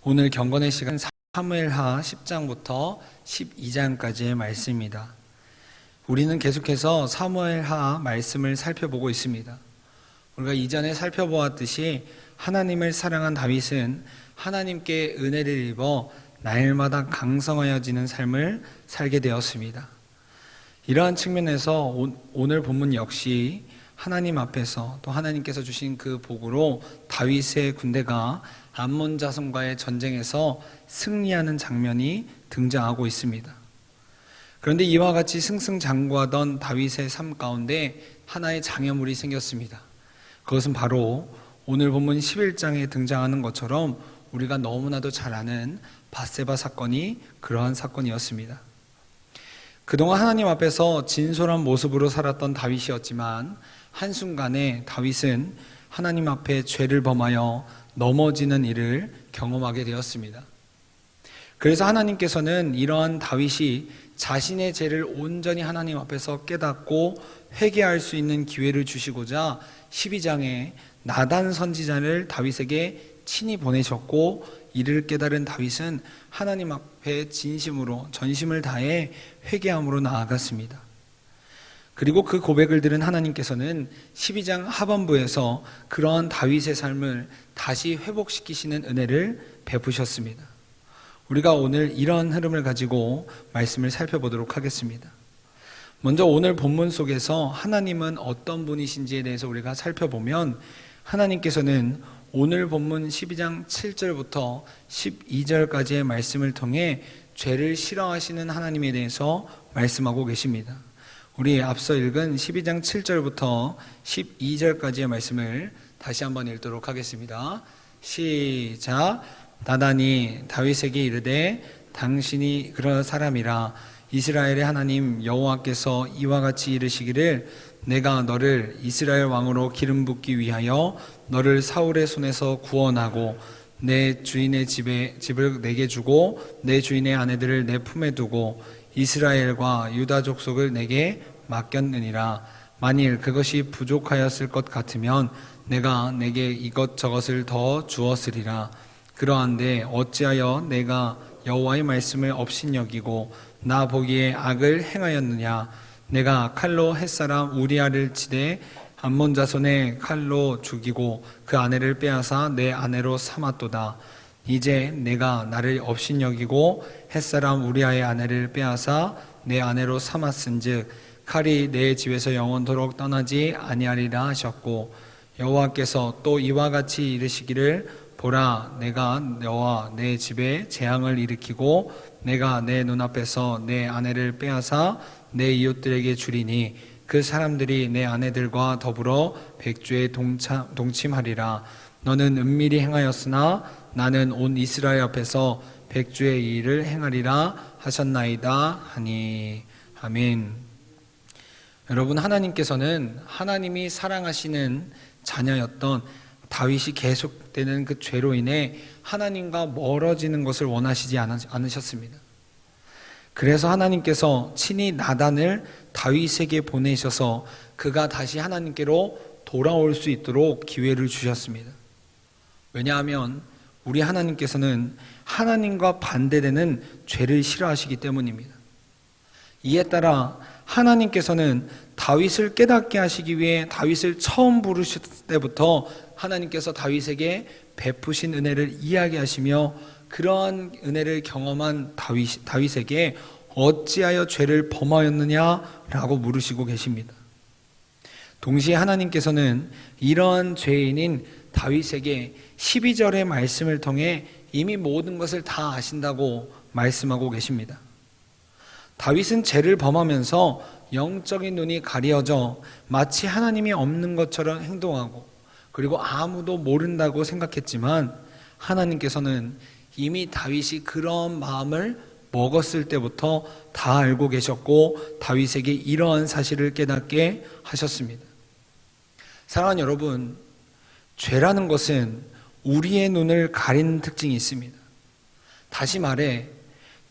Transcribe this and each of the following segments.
오늘 경건의 시간 사무엘하 10장부터 12장까지의 말씀입니다. 우리는 계속해서 사무엘하 말씀을 살펴보고 있습니다. 우리가 이전에 살펴보았듯이 하나님을 사랑한 다윗은 하나님께 은혜를 입어 날마다 강성하여지는 삶을 살게 되었습니다. 이러한 측면에서 오늘 본문 역시 하나님 앞에서 또 하나님께서 주신 그 복으로 다윗의 군대가 암몬 자손과의 전쟁에서 승리하는 장면이 등장하고 있습니다. 그런데 이와 같이 승승장구하던 다윗의 삶 가운데 하나의 장애물이 생겼습니다. 그것은 바로 오늘 본문 11장에 등장하는 것처럼 우리가 너무나도 잘 아는 밧세바 사건이 그러한 사건이었습니다. 그동안 하나님 앞에서 진솔한 모습으로 살았던 다윗이었지만 한순간에 다윗은 하나님 앞에 죄를 범하여 넘어지는 일을 경험하게 되었습니다. 그래서 하나님께서는 이러한 다윗이 자신의 죄를 온전히 하나님 앞에서 깨닫고 회개할 수 있는 기회를 주시고자 12장에 나단 선지자를 다윗에게 친히 보내셨고, 이를 깨달은 다윗은 하나님 앞에 진심으로 전심을 다해 회개함으로 나아갔습니다. 그리고 그 고백을 들은 하나님께서는 12장 하반부에서 그러한 다윗의 삶을 다시 회복시키시는 은혜를 베푸셨습니다. 우리가 오늘 이런 흐름을 가지고 말씀을 살펴보도록 하겠습니다. 먼저 오늘 본문 속에서 하나님은 어떤 분이신지에 대해서 우리가 살펴보면, 하나님께서는 오늘 본문 12장 7절부터 12절까지의 말씀을 통해 죄를 싫어하시는 하나님에 대해서 말씀하고 계십니다. 우리 앞서 읽은 12장 7절부터 12절까지의 말씀을 다시 한번 읽도록 하겠습니다. 시작. 나단이 다윗에게 이르되 당신이 그런 사람이라 이스라엘의 하나님 여호와께서 이와 같이 이르시기를 내가 너를 이스라엘 왕으로 기름 붓기 위하여 너를 사울의 손에서 구원하고 내 주인의 집을 내게 주고 내 주인의 아내들을 내 품에 두고 이스라엘과 유다 족속을 내게 맡겼느니라. 만일 그것이 부족하였을 것 같으면 내가 내게 이것저것을 더 주었으리라. 그러한데 어찌하여 내가 여호와의 말씀을 업신여기고 나 보기에 악을 행하였느냐. 내가 칼로 햇사람 우리아를 치되 암몬 자손의 칼로 죽이고 그 아내를 빼앗아 내 아내로 삼았도다. 이제 내가 나를 업신여기고 햇사람 우리아의 아내를 빼앗아 내 아내로 삼았은즉 칼이 내 집에서 영원토록 떠나지 아니하리라 하셨고, 여호와께서 또 이와 같이 이르시기를 보라 내가 너와 내 집에 재앙을 일으키고 내가 내 눈앞에서 내 아내를 빼앗아 내 이웃들에게 주리니 그 사람들이 내 아내들과 더불어 백주에 동침하리라. 너는 은밀히 행하였으나 나는 온 이스라엘 앞에서 백주의 이 일을 행하리라 하셨나이다 하니. 아멘. 여러분, 하나님께서는 하나님이 사랑하시는 자녀였던 다윗이 계속되는 그 죄로 인해 하나님과 멀어지는 것을 원하시지 않으셨습니다. 그래서 하나님께서 친히 나단을 다윗에게 보내셔서 그가 다시 하나님께로 돌아올 수 있도록 기회를 주셨습니다. 왜냐하면 우리 하나님께서는 하나님과 반대되는 죄를 싫어하시기 때문입니다. 이에 따라 하나님께서는 다윗을 깨닫게 하시기 위해 다윗을 처음 부르실 때부터 하나님께서 다윗에게 베푸신 은혜를 이야기하시며, 그러한 은혜를 경험한 다윗에게 어찌하여 죄를 범하였느냐라고 물으시고 계십니다. 동시에 하나님께서는 이러한 죄인인 다윗에게 12절의 말씀을 통해 이미 모든 것을 다 아신다고 말씀하고 계십니다. 다윗은 죄를 범하면서 영적인 눈이 가려져 마치 하나님이 없는 것처럼 행동하고, 그리고 아무도 모른다고 생각했지만 하나님께서는 이미 다윗이 그런 마음을 먹었을 때부터 다 알고 계셨고 다윗에게 이러한 사실을 깨닫게 하셨습니다. 사랑하는 여러분, 죄라는 것은 우리의 눈을 가리는 특징이 있습니다. 다시 말해,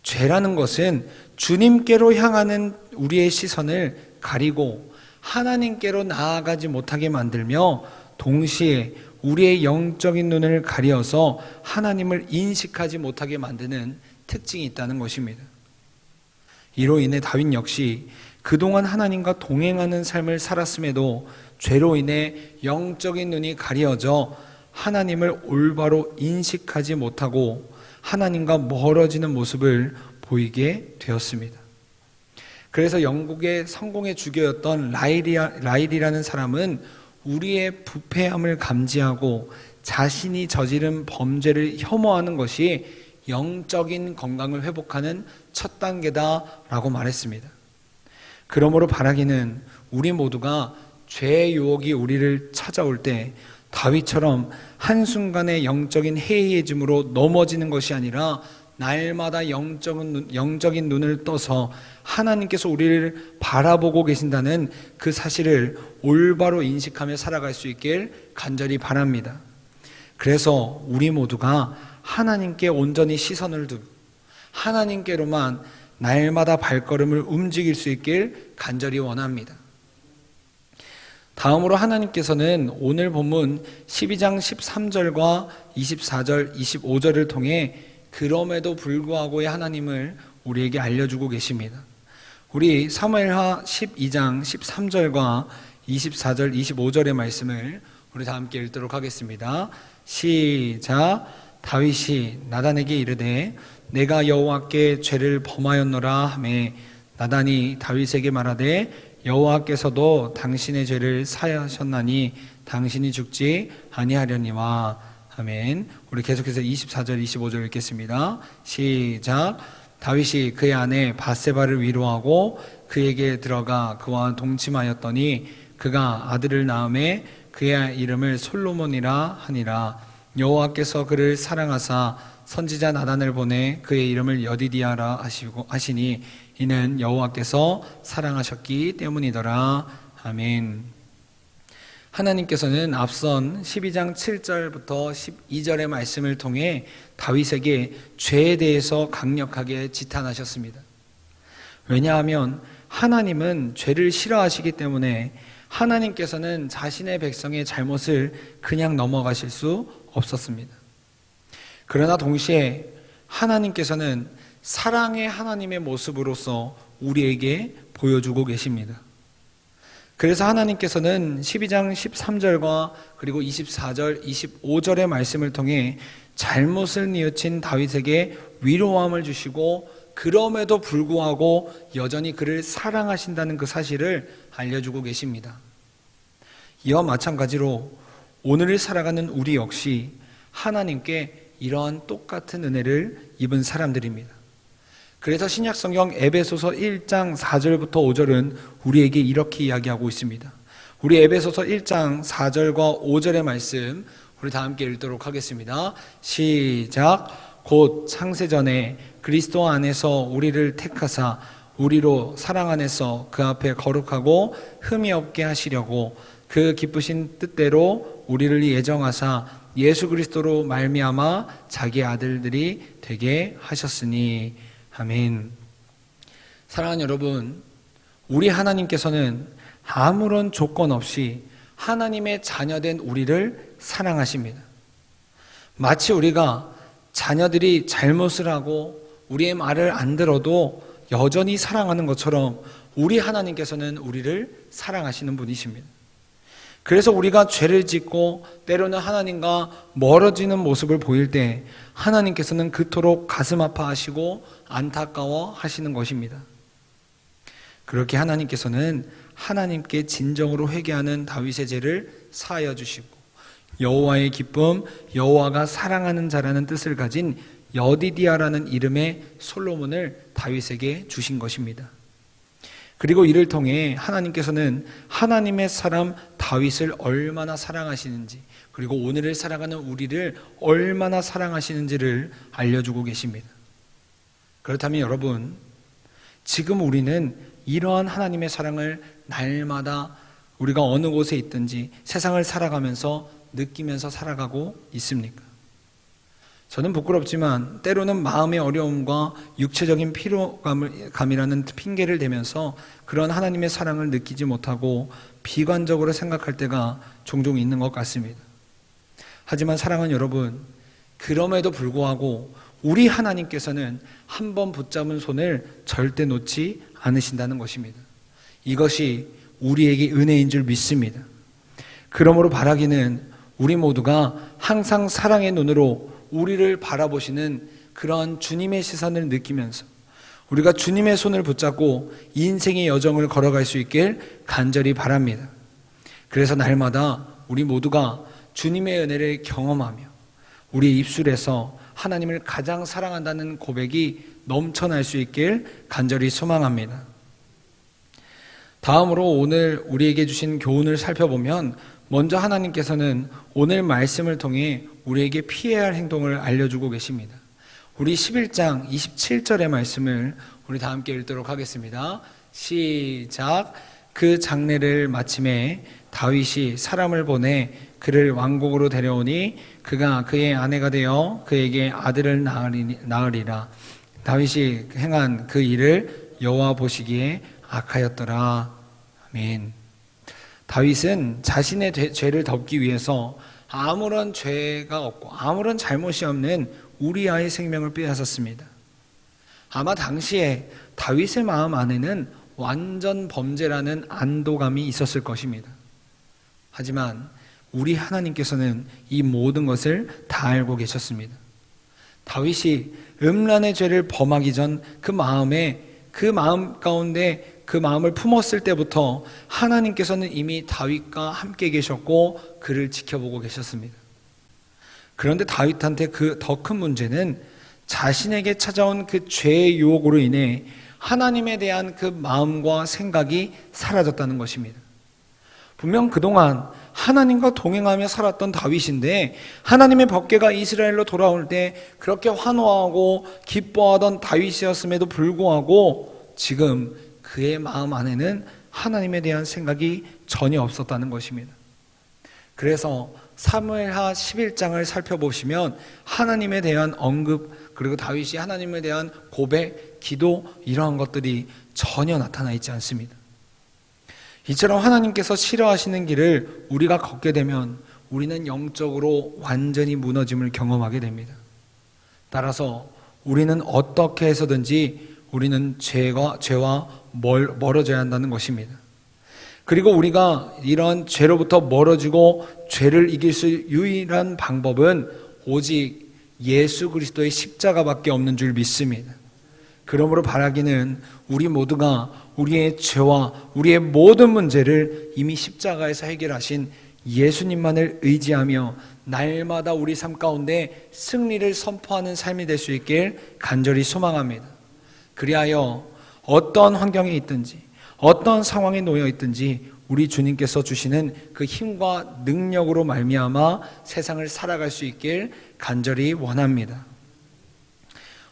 죄라는 것은 주님께로 향하는 우리의 시선을 가리고 하나님께로 나아가지 못하게 만들며, 동시에 우리의 영적인 눈을 가리어서 하나님을 인식하지 못하게 만드는 특징이 있다는 것입니다. 이로 인해 다윗 역시 그동안 하나님과 동행하는 삶을 살았음에도 죄로 인해 영적인 눈이 가려져 하나님을 올바로 인식하지 못하고 하나님과 멀어지는 모습을 보이게 되었습니다. 그래서 영국의 성공의 주교였던 라일이라는 사람은 우리의 부패함을 감지하고 자신이 저지른 범죄를 혐오하는 것이 영적인 건강을 회복하는 첫 단계다라고 말했습니다. 그러므로 바라기는 우리 모두가 죄의 유혹이 우리를 찾아올 때 다윗처럼 한순간의 영적인 해이해짐으로 넘어지는 것이 아니라 날마다 영적인 눈을 떠서 하나님께서 우리를 바라보고 계신다는 그 사실을 올바로 인식하며 살아갈 수 있길 간절히 바랍니다. 그래서 우리 모두가 하나님께 온전히 시선을 두고 하나님께로만 날마다 발걸음을 움직일 수 있길 간절히 원합니다. 다음으로 하나님께서는 오늘 본문 12장 13절과 24절, 25절을 통해 그럼에도 불구하고의 하나님을 우리에게 알려주고 계십니다. 우리 사무엘하 12장 13절과 24절, 25절의 말씀을 우리 다 함께 읽도록 하겠습니다. 시작. 다윗이 나단에게 이르되 내가 여호와께 죄를 범하였노라 하매 나단이 다윗에게 말하되 여호와께서도 당신의 죄를 사하셨나니 당신이 죽지 아니하려니와. 아멘. 우리 계속해서 24절 25절 읽겠습니다. 시작. 다윗이 그의 아내 밧세바를 위로하고 그에게 들어가 그와 동침하였더니 그가 아들을 낳음에 그의 이름을 솔로몬이라 하니라. 여호와께서 그를 사랑하사 선지자 나단을 보내 그의 이름을 여디디아라 하시니 이는 여호와께서 사랑하셨기 때문이더라. 아멘. 하나님께서는 앞선 12장 7절부터 12절의 말씀을 통해 다윗에게 죄에 대해서 강력하게 지탄하셨습니다. 왜냐하면 하나님은 죄를 싫어하시기 때문에 하나님께서는 자신의 백성의 잘못을 그냥 넘어가실 수 없었습니다. 그러나 동시에 하나님께서는 사랑의 하나님의 모습으로서 우리에게 보여주고 계십니다. 그래서 하나님께서는 12장 13절과 그리고 24절, 25절의 말씀을 통해 잘못을 뉘우친 다윗에게 위로함을 주시고 그럼에도 불구하고 여전히 그를 사랑하신다는 그 사실을 알려주고 계십니다. 이와 마찬가지로 오늘을 살아가는 우리 역시 하나님께 이러한 똑같은 은혜를 입은 사람들입니다. 그래서 신약성경 에베소서 1장 4절부터 5절은 우리에게 이렇게 이야기하고 있습니다. 우리 에베소서 1장 4절과 5절의 말씀 우리 다 함께 읽도록 하겠습니다. 시작. 곧 창세전에 그리스도 안에서 우리를 택하사 우리로 사랑 안에서 그 앞에 거룩하고 흠이 없게 하시려고 그 기쁘신 뜻대로 우리를 예정하사 예수 그리스도로 말미암아 자기 아들들이 되게 하셨으니. 아멘. 사랑하는 여러분, 우리 하나님께서는 아무런 조건 없이 하나님의 자녀된 우리를 사랑하십니다. 마치 우리가 자녀들이 잘못을 하고 우리의 말을 안 들어도 여전히 사랑하는 것처럼 우리 하나님께서는 우리를 사랑하시는 분이십니다. 그래서 우리가 죄를 짓고 때로는 하나님과 멀어지는 모습을 보일 때 하나님께서는 그토록 가슴 아파하시고 안타까워 하시는 것입니다. 그렇게 하나님께서는 하나님께 진정으로 회개하는 다윗의 죄를 사하여 주시고 여호와의 기쁨, 여호와가 사랑하는 자라는 뜻을 가진 여디디아라는 이름의 솔로몬을 다윗에게 주신 것입니다. 그리고 이를 통해 하나님께서는 하나님의 사람 다윗을 얼마나 사랑하시는지, 그리고 오늘을 살아가는 우리를 얼마나 사랑하시는지를 알려주고 계십니다. 그렇다면 여러분, 지금 우리는 이러한 하나님의 사랑을 날마다 우리가 어느 곳에 있든지 세상을 살아가면서 느끼면서 살아가고 있습니까? 저는 부끄럽지만 때로는 마음의 어려움과 육체적인 피로감이라는 핑계를 대면서 그런 하나님의 사랑을 느끼지 못하고 비관적으로 생각할 때가 종종 있는 것 같습니다. 하지만 사랑하는 여러분, 그럼에도 불구하고 우리 하나님께서는 한 번 붙잡은 손을 절대 놓지 않으신다는 것입니다. 이것이 우리에게 은혜인 줄 믿습니다. 그러므로 바라기는 우리 모두가 항상 사랑의 눈으로 우리를 바라보시는 그러한 주님의 시선을 느끼면서 우리가 주님의 손을 붙잡고 인생의 여정을 걸어갈 수 있길 간절히 바랍니다. 그래서 날마다 우리 모두가 주님의 은혜를 경험하며 우리 입술에서 하나님을 가장 사랑한다는 고백이 넘쳐날 수 있길 간절히 소망합니다. 다음으로 오늘 우리에게 주신 교훈을 살펴보면 먼저 하나님께서는 오늘 말씀을 통해 우리에게 피해야 할 행동을 알려주고 계십니다. 우리 11장 27절의 말씀을 우리 다 함께 읽도록 하겠습니다. 시작. 그 장례를 마침에 다윗이 사람을 보내 그를 왕국으로 데려오니 그가 그의 아내가 되어 그에게 아들을 낳으리라. 다윗이 행한 그 일을 여호와 보시기에 악하였더라. 아멘. 다윗은 자신의 죄를 덮기 위해서 아무런 죄가 없고 아무런 잘못이 없는 우리아의 생명을 빼앗았습니다. 아마 당시에 다윗의 마음 안에는 완전 범죄라는 안도감이 있었을 것입니다. 하지만 우리 하나님께서는 이 모든 것을 다 알고 계셨습니다. 다윗이 음란의 죄를 범하기 전 그 마음 가운데 그 마음을 품었을 때부터 하나님께서는 이미 다윗과 함께 계셨고 그를 지켜보고 계셨습니다. 그런데 다윗한테 그 더 큰 문제는 자신에게 찾아온 그 죄의 유혹으로 인해 하나님에 대한 그 마음과 생각이 사라졌다는 것입니다. 분명 그동안 하나님과 동행하며 살았던 다윗인데 하나님의 법궤가 이스라엘로 돌아올 때 그렇게 환호하고 기뻐하던 다윗이었음에도 불구하고 지금 그의 마음 안에는 하나님에 대한 생각이 전혀 없었다는 것입니다. 그래서 사무엘하 11장을 살펴보시면 하나님에 대한 언급 그리고 다윗이 하나님에 대한 고백, 기도 이러한 것들이 전혀 나타나 있지 않습니다. 이처럼 하나님께서 싫어하시는 길을 우리가 걷게 되면 우리는 영적으로 완전히 무너짐을 경험하게 됩니다. 따라서 우리는 어떻게 해서든지 우리는 죄와 멀어져야 한다는 것입니다. 그리고 우리가 이런 죄로부터 멀어지고 죄를 이길 수 유일한 방법은 오직 예수 그리스도의 십자가밖에 없는 줄 믿습니다. 그러므로 바라기는 우리 모두가 우리의 죄와 우리의 모든 문제를 이미 십자가에서 해결하신 예수님만을 의지하며 날마다 우리 삶 가운데 승리를 선포하는 삶이 될 수 있길 간절히 소망합니다. 그리하여 어떤 환경에 있든지 어떤 상황에 놓여 있든지 우리 주님께서 주시는 그 힘과 능력으로 말미암아 세상을 살아갈 수 있길 간절히 원합니다.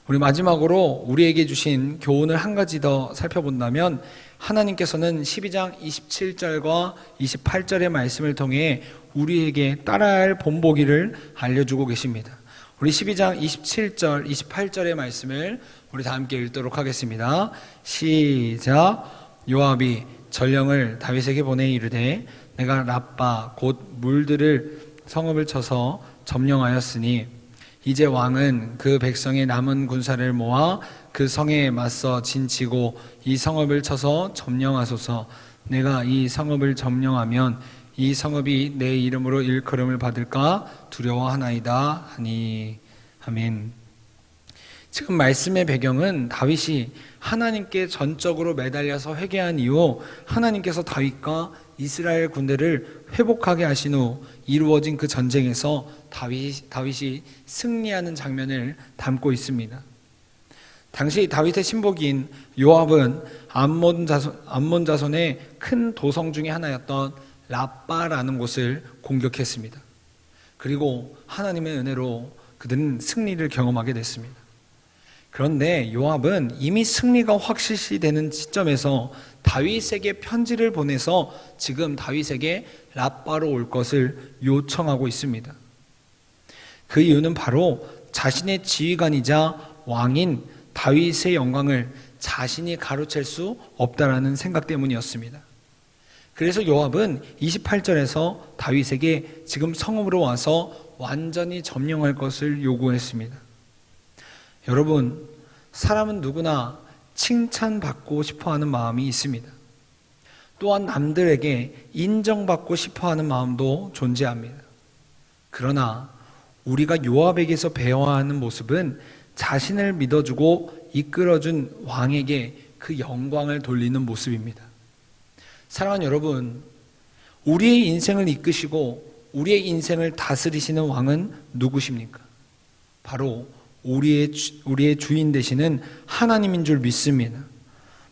우리 마지막으로 우리에게 주신 교훈을 한 가지 더 살펴본다면 하나님께서는 12장 27절과 28절의 말씀을 통해 우리에게 따라야 할 본보기를 알려주고 계십니다. 우리 12장 27절, 28절의 말씀을 우리 다 함께 읽도록 하겠습니다. 시작. 요압이 전령을 다윗에게 보내 이르되 내가 라빠 곧 물들을 성읍을 쳐서 점령하였으니 이제 왕은 그 백성의 남은 군사를 모아 그 성에 맞서 진치고 이 성읍을 쳐서 점령하소서. 내가 이 성읍을 점령하면 이 성읍이 내 이름으로 일컬음을 받을까 두려워하나이다 하니. 아멘. 지금 말씀의 배경은 다윗이 하나님께 전적으로 매달려서 회개한 이후 하나님께서 다윗과 이스라엘 군대를 회복하게 하신 후 이루어진 그 전쟁에서 다윗이 승리하는 장면을 담고 있습니다. 당시 다윗의 친복인 요압은 암몬 자손의 큰 도성 중에 하나였던 라빠라는 곳을 공격했습니다. 그리고 하나님의 은혜로 그들은 승리를 경험하게 됐습니다. 그런데 요압은 이미 승리가 확실시되는 시점에서 다윗에게 편지를 보내서 지금 다윗에게 라빠로 올 것을 요청하고 있습니다. 그 이유는 바로 자신의 지휘관이자 왕인 다윗의 영광을 자신이 가로챌 수 없다라는 생각 때문이었습니다. 그래서 요압은 28절에서 다윗에게 지금 성읍으로 와서 완전히 점령할 것을 요구했습니다. 여러분, 사람은 누구나 칭찬받고 싶어하는 마음이 있습니다. 또한 남들에게 인정받고 싶어하는 마음도 존재합니다. 그러나 우리가 요압에게서 배워야 하는 모습은 자신을 믿어주고 이끌어준 왕에게 그 영광을 돌리는 모습입니다. 사랑하는 여러분, 우리의 인생을 이끄시고 우리의 인생을 다스리시는 왕은 누구십니까? 바로 우리의 주인 되시는 하나님인 줄 믿습니다.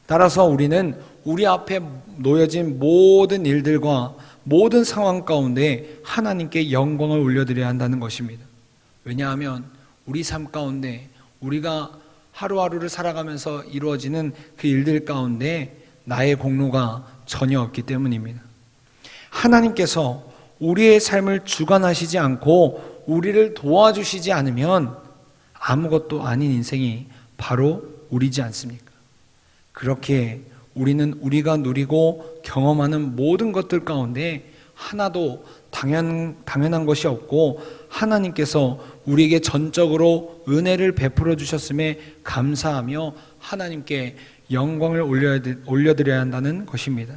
따라서 우리는 우리 앞에 놓여진 모든 일들과 모든 상황 가운데 하나님께 영광을 올려드려야 한다는 것입니다. 왜냐하면 우리 삶 가운데 우리가 하루하루를 살아가면서 이루어지는 그 일들 가운데 나의 공로가 전혀 없기 때문입니다. 하나님께서 우리의 삶을 주관하시지 않고 우리를 도와주시지 않으면 아무것도 아닌 인생이 바로 우리지 않습니까? 그렇게 우리는 우리가 누리고 경험하는 모든 것들 가운데 하나도 당연한 것이 없고 하나님께서 우리에게 전적으로 은혜를 베풀어 주셨음에 감사하며 하나님께 영광을 올려드려야 한다는 것입니다.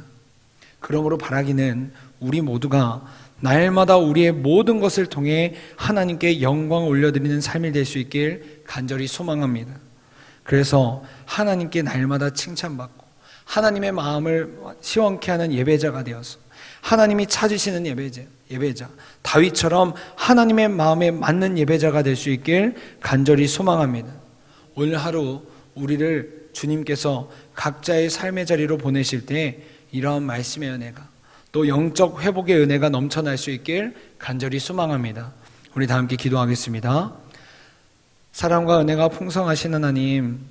그러므로 바라기는 우리 모두가 날마다 우리의 모든 것을 통해 하나님께 영광을 올려드리는 삶이 될 수 있길 간절히 소망합니다. 그래서 하나님께 날마다 칭찬받고 하나님의 마음을 시원케 하는 예배자가 되어서 하나님이 찾으시는 예배자 다윗처럼 하나님의 마음에 맞는 예배자가 될 수 있길 간절히 소망합니다. 오늘 하루 우리를 주님께서 각자의 삶의 자리로 보내실 때 이러한 말씀의 은혜가 또 영적 회복의 은혜가 넘쳐날 수 있길 간절히 소망합니다. 우리 다 함께 기도하겠습니다. 사랑과 은혜가 풍성하신 하나님,